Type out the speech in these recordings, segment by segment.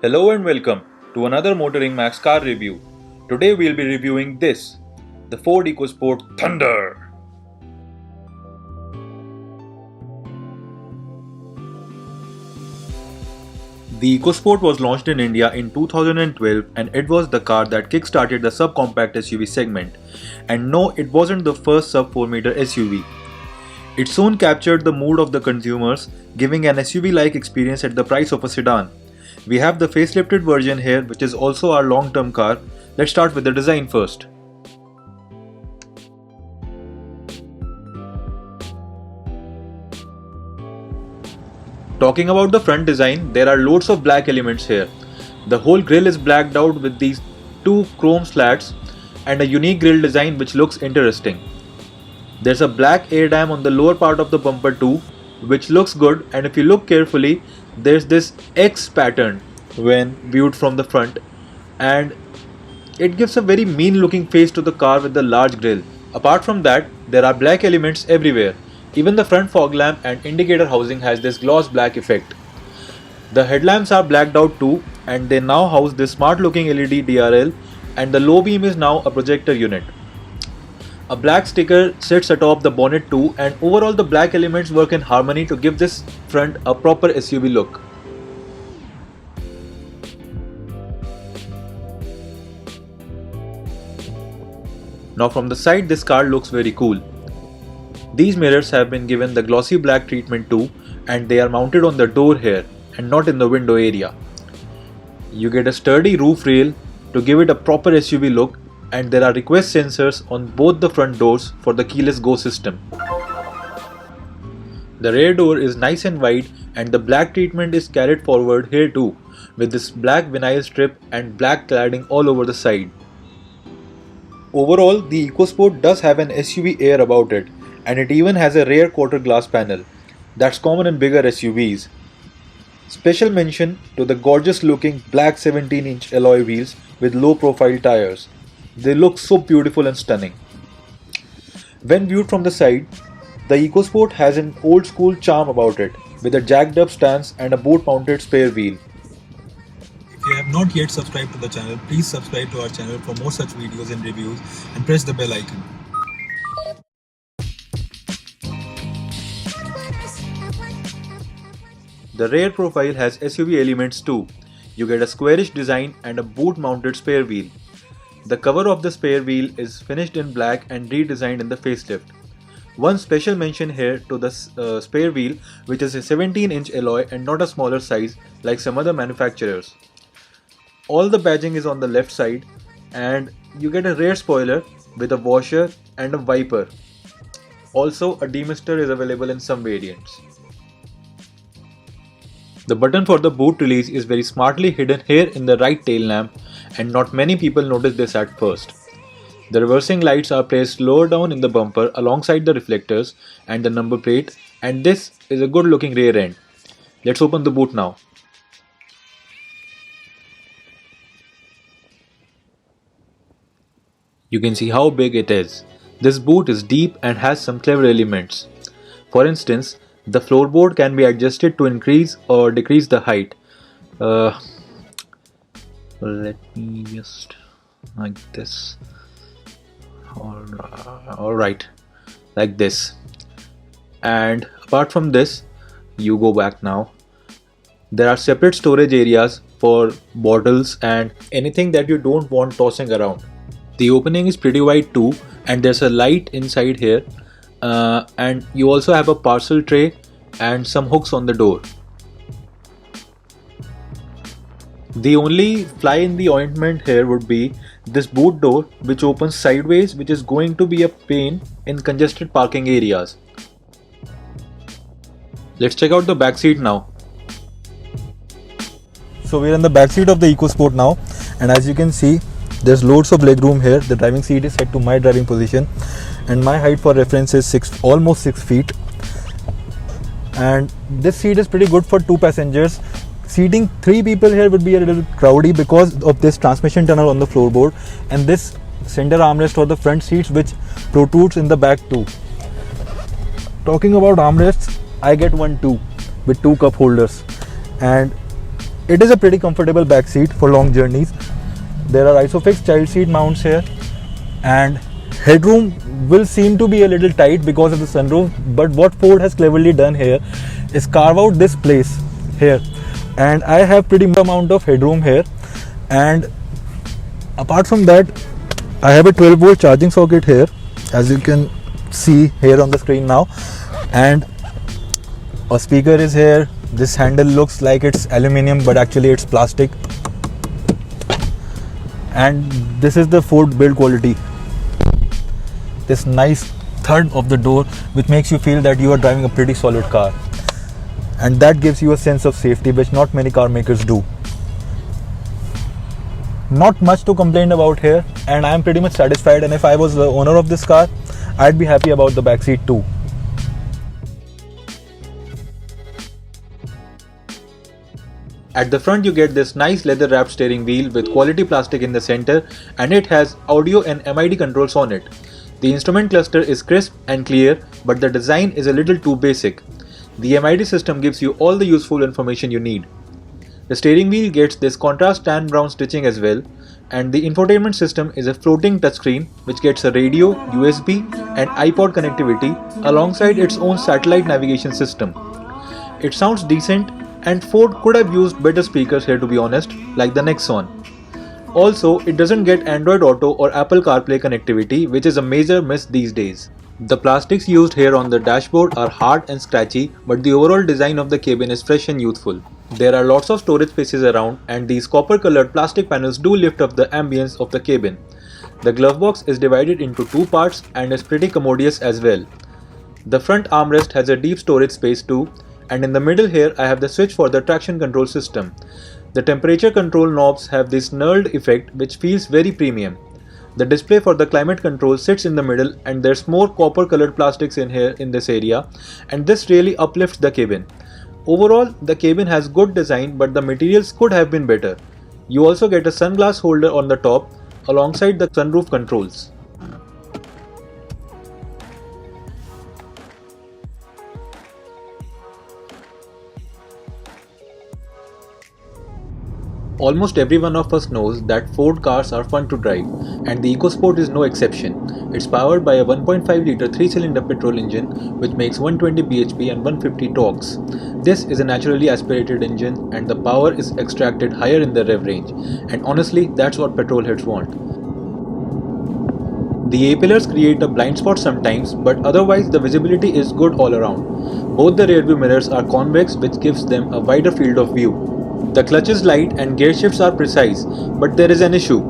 Hello and welcome to another Motoring Max car review. Today we'll be reviewing this, the Ford EcoSport Thunder. The EcoSport was launched in India in 2012 and it was the car that kick-started the subcompact SUV segment. And no, it wasn't the first sub 4 meter SUV. It soon captured the mood of the consumers, giving an SUV-like experience at the price of a sedan. We have the facelifted version here, which is also our long-term car. Let's start with the design first. Talking about the front design, there are loads of black elements here. The whole grille is blacked out with these two chrome slats and a unique grille design which looks interesting. There's a black air dam on the lower part of the bumper too, which looks good, and if you look carefully, there's this X pattern when viewed from the front, and it gives a very mean looking face to the car with the large grille. Apart from that, there are black elements everywhere. Even the front fog lamp and indicator housing has this gloss black effect. The headlamps are blacked out too, and they now house this smart looking LED DRL, and the low beam is now a projector unit. A black sticker sits atop the bonnet too, and overall the black elements work in harmony to give this front a proper SUV look. Now from the side, this car looks very cool. These mirrors have been given the glossy black treatment too, and they are mounted on the door here and not in the window area. You get a sturdy roof rail to give it a proper SUV look, and there are request sensors on both the front doors for the keyless go system. The rear door is nice and wide, and the black treatment is carried forward here too, with this black vinyl strip and black cladding all over the side. Overall, the EcoSport does have an SUV air about it, and it even has a rear quarter glass panel. That's common in bigger SUVs. Special mention to the gorgeous looking black 17-inch alloy wheels with low profile tires. They look so beautiful and stunning. When viewed from the side, the EcoSport has an old school charm about it, with a jacked up stance and a boat mounted spare wheel. If you have not yet subscribed to the channel, please subscribe to our channel for more such videos and reviews and press the bell icon. The rear profile has SUV elements too. You get a squarish design and a boot mounted spare wheel. The cover of the spare wheel is finished in black and redesigned in the facelift. One special mention here to the spare wheel, which is a 17-inch alloy and not a smaller size like some other manufacturers. All the badging is on the left side, and you get a rear spoiler with a washer and a wiper. Also, a demister is available in some variants. The button for the boot release is very smartly hidden here in the right tail lamp, and not many people notice this at first. The reversing lights are placed lower down in the bumper alongside the reflectors and the number plate, and this is a good looking rear end. Let's open the boot now. You can see how big it is. This boot is deep and has some clever elements. For instance, the floorboard can be adjusted to increase or decrease the height. Let me just like this. Alright, like this. And apart from this, you go back now. There are separate storage areas for bottles and anything that you don't want tossing around. The opening is pretty wide too, and there's a light inside here. And you also have a parcel tray and some hooks on the door. The only fly in the ointment here would be this boot door, which opens sideways, which is going to be a pain in congested parking areas. Let's check out the back seat now. So we're in the back seat of the EcoSport now, and as you can see, there's loads of leg room here. The driving seat is set to my driving position, and my height for reference is almost 6 feet. And this seat is pretty good for 2 passengers. Seating 3 people here would be a little crowdy because of this transmission tunnel on the floorboard and this center armrest for the front seats, which protrudes in the back too. Talking about armrests, I get one too with 2 cup holders, and It is a pretty comfortable back seat for long journeys. There are ISOFIX child seat mounts here, and headroom will seem to be a little tight because of the sunroof, but what Ford has cleverly done here is carve out this place here, and I have pretty amount of headroom here. And apart from that, I have a 12-volt charging socket here, as you can see here on the screen now, and a speaker is here. This handle looks like it's aluminium, but actually it's plastic. And this is the Ford build quality. This nice thud of the door, which makes you feel that you are driving a pretty solid car, and that gives you a sense of safety which not many car makers do. Not much to complain about here, and I am pretty much satisfied, and if I was the owner of this car, I'd be happy about the back seat too. At the front you get this nice leather wrapped steering wheel with quality plastic in the center, and it has audio and MID controls on it. The instrument cluster is crisp and clear, but the design is a little too basic. The MID system gives you all the useful information you need. The steering wheel gets this contrast tan brown stitching as well, and the infotainment system is a floating touchscreen which gets a radio, USB and iPod connectivity alongside its own satellite navigation system. It sounds decent, and Ford could have used better speakers here, to be honest, like the Nexon. Also, it doesn't get Android Auto or Apple CarPlay connectivity, which is a major miss these days. The plastics used here on the dashboard are hard and scratchy, but the overall design of the cabin is fresh and youthful. There are lots of storage spaces around, and these copper colored plastic panels do lift up the ambience of the cabin. The glove box is divided into two parts and is pretty commodious as well. The front armrest has a deep storage space too, and in the middle here I have the switch for the traction control system. The temperature control knobs have this knurled effect which feels very premium. The display for the climate control sits in the middle, and there's more copper colored plastics in here in this area, and this really uplifts the cabin. Overall, the cabin has good design, but the materials could have been better. You also get a sunglass holder on the top alongside the sunroof controls. Almost every one of us knows that Ford cars are fun to drive, and the EcoSport is no exception. It's powered by a 1.5-litre 3-cylinder petrol engine which makes 120 bhp and 150 torques. This is a naturally aspirated engine, and the power is extracted higher in the rev range, and honestly that's what petrol heads want. The A-pillars create a blind spot sometimes, but otherwise the visibility is good all around. Both the rearview mirrors are convex, which gives them a wider field of view. The clutch is light and gear shifts are precise, but there is an issue.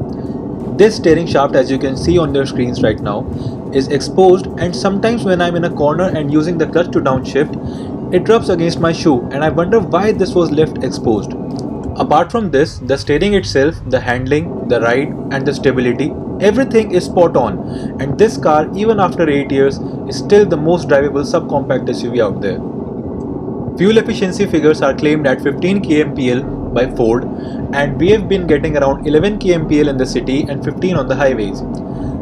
This steering shaft, as you can see on your screens right now, is exposed, and sometimes when I'm in a corner and using the clutch to downshift, it rubs against my shoe, and I wonder why this was left exposed. Apart from this, the steering itself, the handling, the ride and the stability, everything is spot on, and this car, even after 8 years, is still the most drivable subcompact SUV out there. Fuel efficiency figures are claimed at 15 kmpl by Ford, and we have been getting around 11 kmpl in the city and 15 on the highways.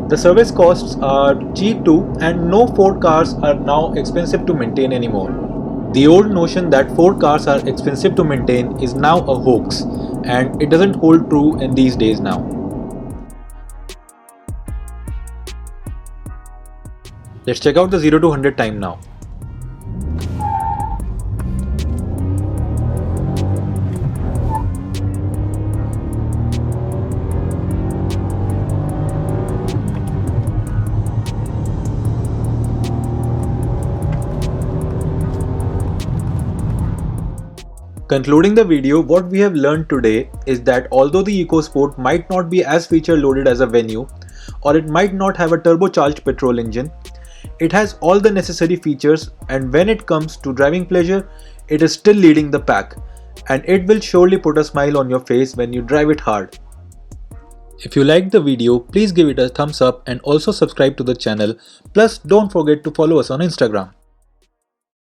The service costs are cheap too, and no Ford cars are now expensive to maintain anymore. The old notion that Ford cars are expensive to maintain is now a hoax, and it doesn't hold true in these days now. Let's check out the 0 to 100 time now. Concluding the video, what we have learned today is that although the EcoSport might not be as feature loaded as a Venue, or it might not have a turbocharged petrol engine, it has all the necessary features, and when it comes to driving pleasure, it is still leading the pack, and it will surely put a smile on your face when you drive it hard. If you liked the video, please give it a thumbs up and also subscribe to the channel, plus don't forget to follow us on Instagram.